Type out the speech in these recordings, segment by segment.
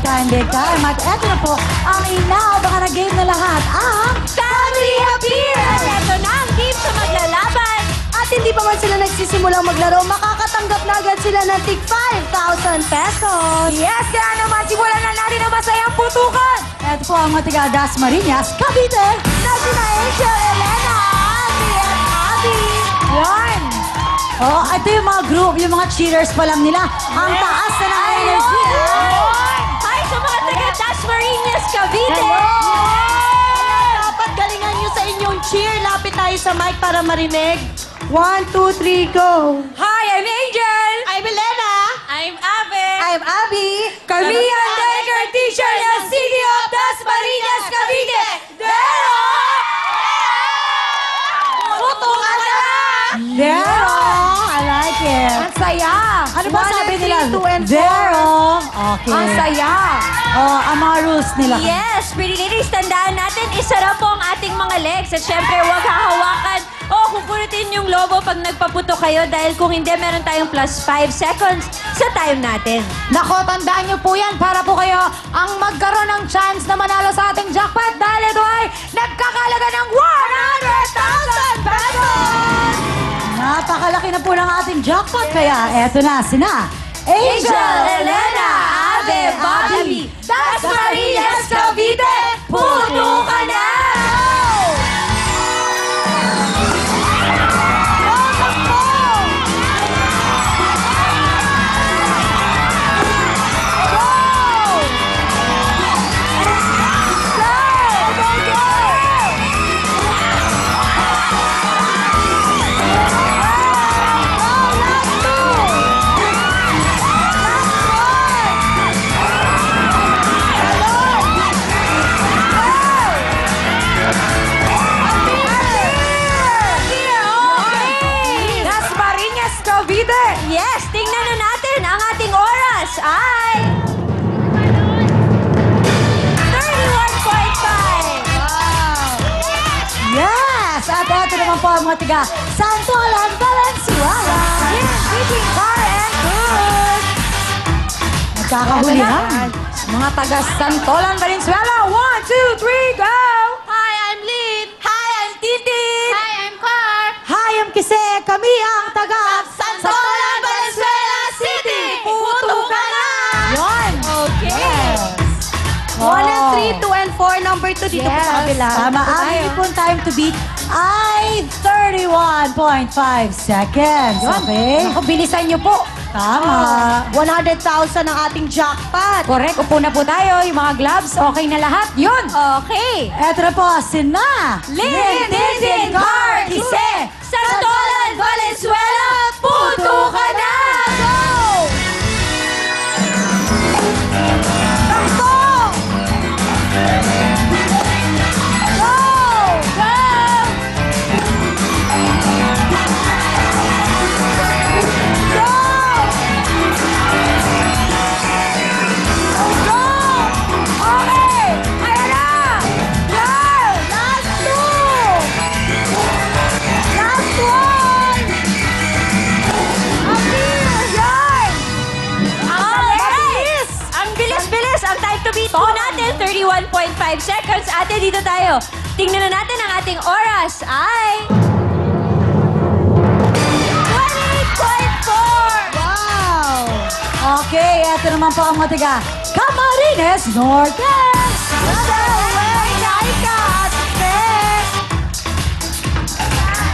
big time. At eto na po, ang inaabangan na game na lahat, ang Family Appearance! Ito na ang team sa maglalaban. At hindi pa man sila nagsisimulang maglaro, makakatanggap na agad sila ng tig 5,000 pesos. Yes, kaya naman simulan na natin ang masayang putukan. Eto po ang mga taga Dasmariñas, Cavite. Natin na Angel, Elena, Abby, at Abby. Yan! Oh, ito yung mga group, yung mga cheaters pa lang nila. Ang taas na ng energy. Hi sa mga taga Dasmariñas, Cavite. Dapat galingan nyo sa inyong cheer. Lapit tayo sa mic para marinig. 1, 2, 3, go! Hi, I'm Angel. I'm Elena. I'm Ave. I'm Abby. Kami ang Tiger Teacher ng City of Dasmariñas, Cavite. Dero! Putukan na! Zero! I like it. Ang saya. Ano ba sabi nila? 2 and 4. Zero! Okay. Ang saya. Oh, ang mga rules nila. Yes, pretty ladies, tandaan natin, isara po ang ating mga legs. At syempre, huwag hahawakan o kukulitin yung lobo pag nagpaputo kayo dahil kung hindi, meron tayong plus 5 seconds sa time natin. Nako, tandaan nyo po yan para po kayo ang magkaroon ng chance na manalo sa ating jackpot dahil ito ay nagkakalaga ng 100,000 pesos! Napakalaki na po ng ating jackpot kaya eto na sina Angel, Elena, Ave, Bobby, Dasmariñas, Cavite, puto ka na! Dasmariñas, Cavite! Yes, tingnan na natin ang ating oras ay 31.5! Yes! At eto naman po ang mga tiga Santolan, Valenzuela. Speaking far and good! Nagkakahulihan. Mga taga Santolan, Valenzuela. 1, 2, 3, go! Hi, I'm Lynn! Hi, I'm Titin! Hi, I'm Car! Hi, I'm Kise. Kami ang taga Santolan, Valenzuela City! Puto ka na! Yun! Okay! 1 and 3, 2 and 4. Number 2 dito po sa kabila. Tama, ang inipon time to beat ay 31.5 seconds. Okay? Naku, bilisan nyo po. Tama. 100,000 ang ating jackpot. Correct. Upo na po tayo. Yung mga gloves, okay na lahat. Yun! Okay! Eto na po, sina Lynn, Titin, Car, Kise, Santolan, Valenzuela, puto ka na! Go! Takbo! Go! Go! Go! Okay! Ayan na! Go! Last two! Last one! Appear! Yan! Alright! Ang bilis-bilis! Ang time to beat po natin, 31.5 seconds. Ate, dito tayo. Tingnan na natin ang ating oras ay... 28.4! Wow! Okay, eto naman po ang mga tiga Camarines Norte.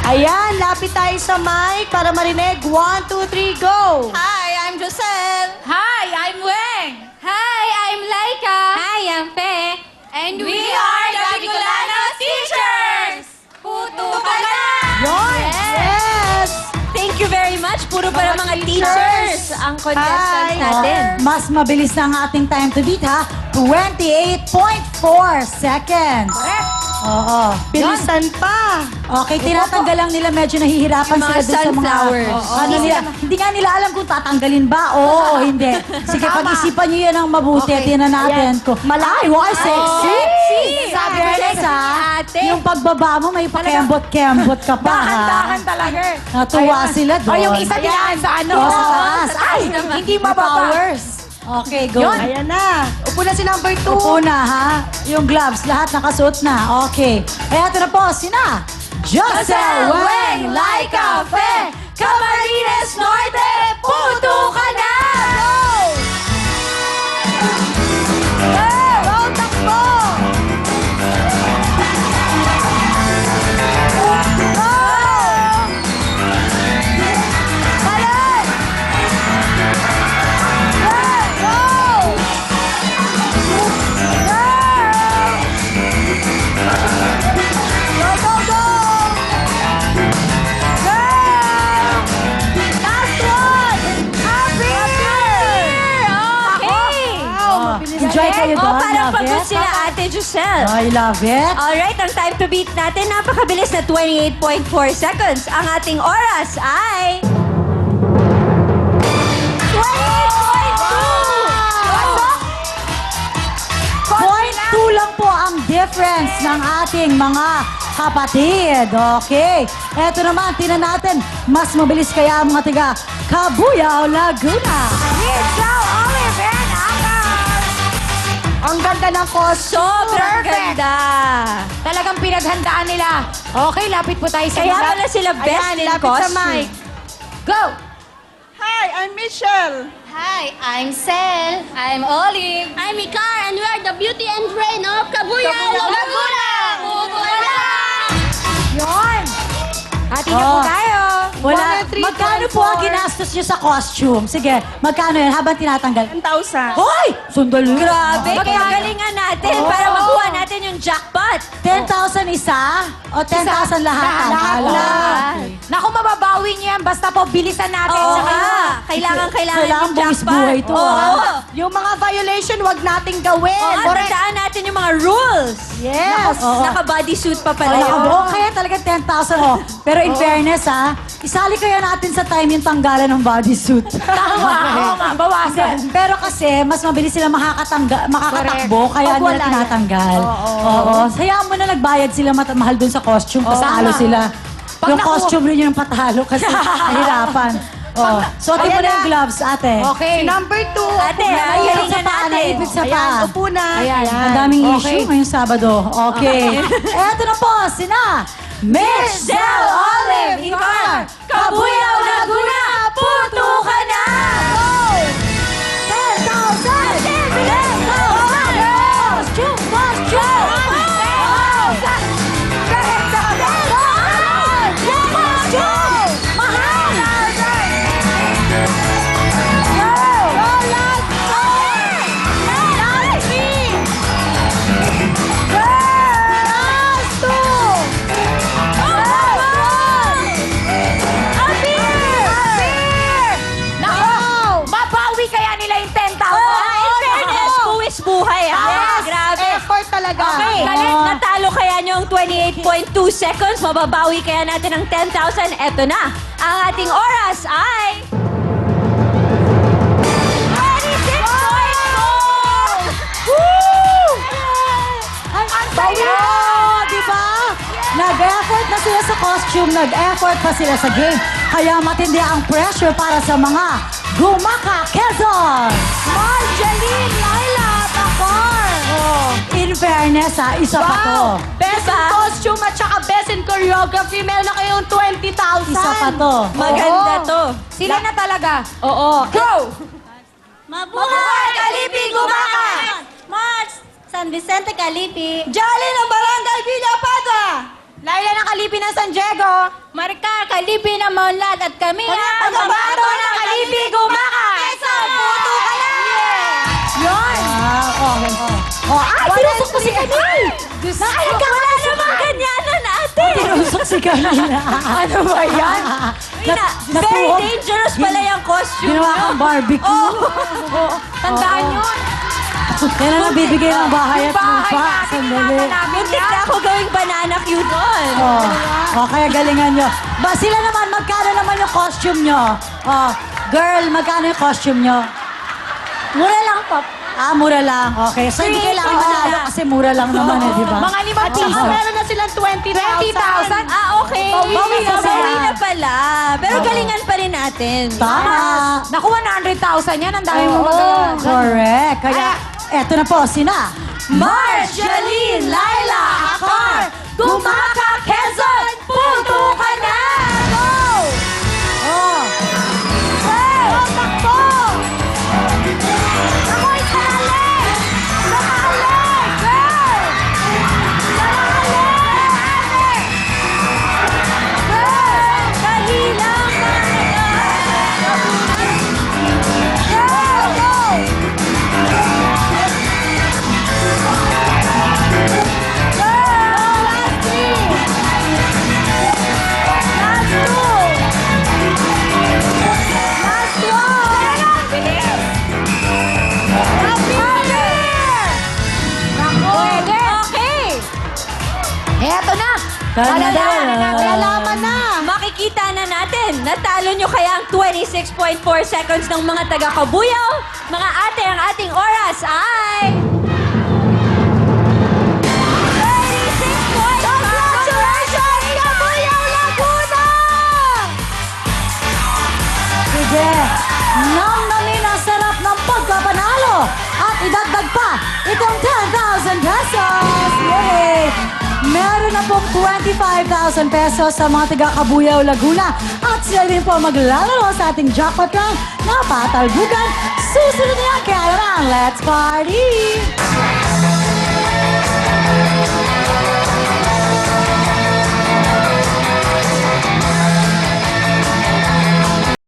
Ayan, lapit tayo sa mic para marinig. 1, 2, 3, go! Hi, I'm Josel. Hi, I'm Weng. Hi, I'm Laika. Hi, I'm Fe. And we are the Bicolano Teachers! Puto ka na! Yun! Yes! Thank you very much. Puro para mga teachers ang contestants Hi. natin. Mas mabilis na ang ating time to beat, ha? 28.4 seconds. Oo. Bilisan pa. Okay, tinatanggal lang nila. Medyo nahihirapan Yung mga sila dun sa mga... sunflowers. Oo. Ano nila, hindi nga nila alam kung tatanggalin ba o hindi. Sige, pag-isipan nyo yan ng mabuti. Okay. Tingnan natin. Kung, ay, wow, sexy! Sexy! Sabi Sexy Alex, ha? ate. Yung pagbaba mo, may pakembot-kembot ka pa, ha? Dahan-dahan talaga. Natuwa sila doon. O, yung isa diyan sa ano. O, sa taas. Ay, naman. hindi mababa. Powers. Okay, go. Yun. Ayan na. Upo na si number 2. Upo na, ha? Yung gloves, lahat nakasuot na. Okay. Kaya ito na po, sina Josel Weng Laika Fe Camarines Norte, puto ka na! Go! Go, takbo! Go! Balik! Go! Go! Go, go, go! Go! Last one! Happy! Okay. Enjoy kayo Oh, doon. parang Love pagod it. sila Ate Giselle. I love it. Alright, ang time to beat natin, napakabilis na 28.4 seconds. Ang ating oras ay... 0.2 lang po ang difference ng ating mga kapatid. Okay. Eto naman, tinan natin, mas mabilis kaya ang mga tiga Cabuyao, Laguna. Rizal, Olive, and Akal. Ang ganda ng costume. Sobrang ganda. Talagang pinaghandaan nila. Okay, lapit po tayo sa Kaya mga- pala sila best Ayan, in lapit sa costume. mic. Go! Hi, I'm Michelle. Hi, I'm Sel. I'm Olive. I'm Icar, and we are the beauty and brain of Cabuyao, Laguna! Yun! Ati na po Oh. tayo. Wala. 103.4. Magkano po ang ginastos nyo sa costume? Sige, magkano yan habang tinatanggal? 10,000. Hoy! Sundalo. Grabe, Magkano? kagalingan natin Oo. para makuha natin yung jackpot. 10,000 isa? O 10,000 lahat? Lahat Akala. na. Okay. Naku, mababawi niyo yan. Basta po, bilisan natin. Oo Saka- nga. Kailangan Kailangan yung buwis jackpot. buhay to, Oo. ah. Yung mga violation, wag nating gawin. Oo, tandaan natin yung mga rules. Yes. Oo. Naka-bodysuit pa Oh, pala yun. nakabuo kaya talaga 10,000. Oh. Pero in fairness, ha, isali kaya natin sa time yung tanggalan ng bodysuit. Tama. Oo nga, bawasan. Pero kasi, mas mabilis sila makakatakbo, kaya Pag nila wala yan. tinatanggal. Oo. Hayaan mo na nagbayad sila mahal dun sa costume, patalo sila. Pag Yung costume rin yung patalo kasi nahirapan. Oh. Suotin mo Ayan na yung na. gloves, ate. Okay. Si number 2. Ate, Naipit sa galingan paa, natin. naipit sa Ayan, paa. upo na. Ayan, ang daming Okay. issue ngayong Sabado. Okay. Eto na po, sina Michelle Olive Icar, Cabuyao, Laguna, puto ka na! Go! 10,000! 10,000! Costume! Costume! 10,000! Costume! Mahal! Go! Go, last one! Last three! Go! Last two! Mabawi kaya nila yung 10,000? In fairness, buwis buhay ha. Yes. Grabe. Effort talaga. Okay, galit natalo kaya nyo ang 28.2 seconds. Mababawi kaya natin ang 10,000. Eto na. Ang ating oras ay... 26.4! Ang saya! Di ba? Nag-effort na sila sa costume, nag-effort pa sila sa game. Kaya matindi ang pressure para sa mga Gumaka Quezon! Marjeline, Laila, Takar! Oh. In fairness, ha, isa pa to. Best in Diba? costume at saka best in choreography. Meron na kayong 20,000. Isa pa to. Maganda to. Sila na talaga. Oo. Go! Mabuhay, Kalipi, Gumaka! Mars, San Vicente, Calipi. Jolly ng Barangay Villa Padua. Laila ng Kalipi ng San Diego. Maricar, Calipi ng Monlat at kami ang Pagkabato ng Kalipi, Gumaka! Puto ka na! Yun! Okay. Oh, ay, tinusok ko si Camille! Ay, wala namang ganyanan, ate! Tinusok si Camille. Ano ba yan? Very dangerous pala yung costume Ginawa nyo. kang barbecue. Tandaan nyo. Yan ang nabibigay ng bahay at lupa. Sandali. Muntik na ako gawing banana cue doon. Oh, kaya galingan nyo. Ba, sila naman, magkano naman yung costume nyo? Oh, girl, magkano yung costume nyo? Mura lang po. Ah, mura lang. Okay. So, hindi kailangan manalo kasi mura lang naman eh, di ba? Mga 5 piso. Meron na silang 20,000. 20,000? Ah, okay. Bawi na Bawi sila. na pala. Pero galingan pa rin natin. Tama. Naku, 100,000 yan. Ang dami mo Oo, magagawa. correct. Kaya, eto na po, sina Marceline, Laila, Akar, Gumaka, Quezon, punto ka na! Go! Oh. Hey! Takbo! Ako'y sali! Sali! Girl! Sali! Girl! Dali lang, Girl! Go! Last three! Last two! Last one! Bilis! Okay. Eto na! Malalaman na. Malalaman na! Makikita na natin, natalo nyo kaya ang 26.4 seconds ng mga taga-Kabuyaw? Mga ate, ang ating oras ay... 36.5! Congratulations! Kabuyaw Laguna! Sige, namnamin ang sarap ng pagkapanalo at idagdag pa itong 10,000 pesos. Yay! Meron na pong 25,000 pesos sa mga taga-Kabuyaw, Laguna. At sila din po maglalaro sa ating jackpot round na patalbugan. Susunod na yan, kaya naman, let's party!